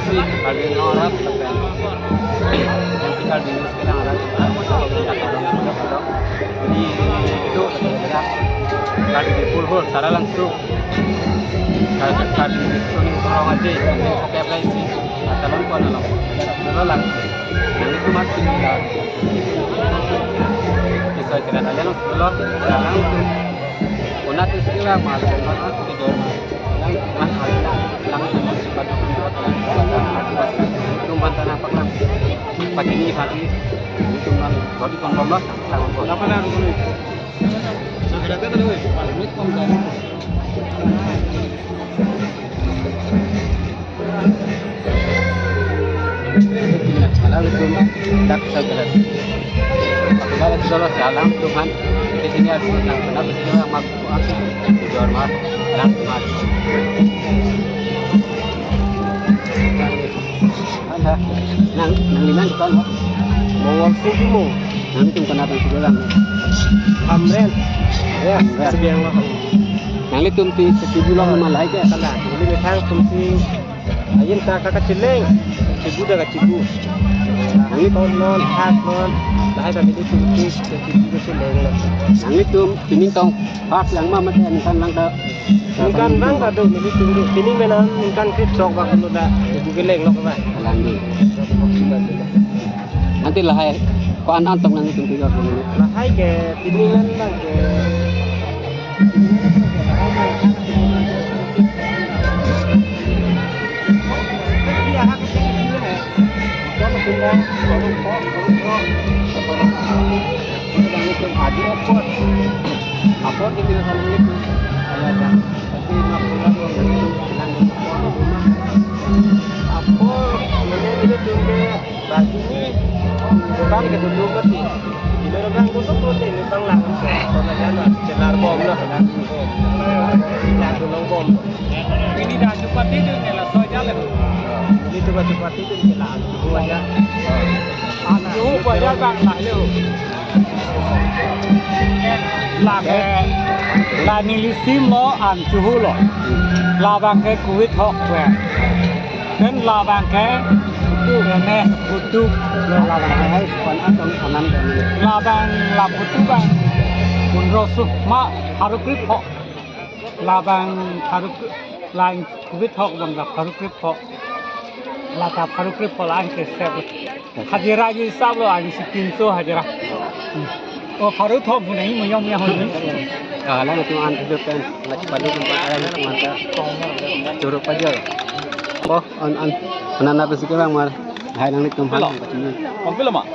sih kalian orang yang tinggal di sekarang ada jadi itu sebenarnya kali di pulhur secara langsung kali di sini orang aja oke apa sih atau pun kalau langsung yang itu mati bisa kira kalian sebelum sekarang itu unat istilah malu malu di dorma yang langsung pada tumbuhan tanah pekan pagi ini pagi itu kan body kompom lah apa lah dulu segera kita dulu ini kompom kalau itu tak segera kalau sudah jalan Tuhan di sini ada yang benar di sini yang mampu di dorma langsung ada nang liman kan mau sih mau nanti kenapa sih lang amren ya sebiang lah nang itu si bilang malah aja salah ini metang tumsi ayin tak kecileng cibu dah cibu nang itu non hak non lah tapi itu tumsi cibu seleng lah nang itu pining tong hak yang mama kan lang dah ikan rang kado ini tunggu ini menang ikan kripsok waktu lu dah ibu geleng loh kan nanti lah hai kok antong nanti tunggu juga dulu lah hai ke tiningan lah ke dia hak itu ya kalau pindah kalau itu hadir apa itu sama itu ada tapi mapulang apa ini tunggu bagi ini bukan keduduk berarti di dalam kutub protein bang lah karena jangan celar bom lah ya tulung bom ini dah cepat itu nela soja lah ini coba cepat itu nela aku aja aku aja bang lah lu là nilisim lo an chuhu lo la bang ke kuit hok we nên la bang ke tu ne putu la bang hai kon atong kanan la bang la putu bang kun rosu ma harukrip hok la bang haruk lain kuit hok bang la harukrip hok la ta harukrip hok lain ke seb hajira ji sab lo an sikin so hajira oh haru thok bu nahi mayom ya hon lah itu an hidup kan lagi pada tempat ada itu mata curug aja oh an apa sih bang mar hai nang itu hal ini kompil mak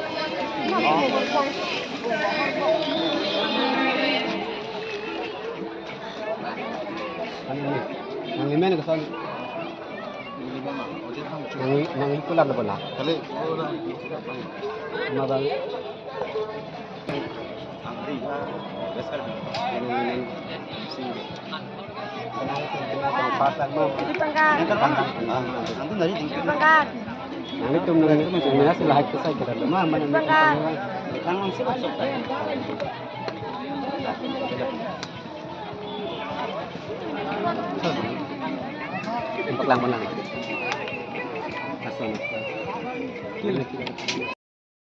nang limen ke sana nang itu lah bola kali ma bang besar ini pasal mau nanti dari nanti tuh mana sih lah itu saya kira mana kan masih masuk empat lang asal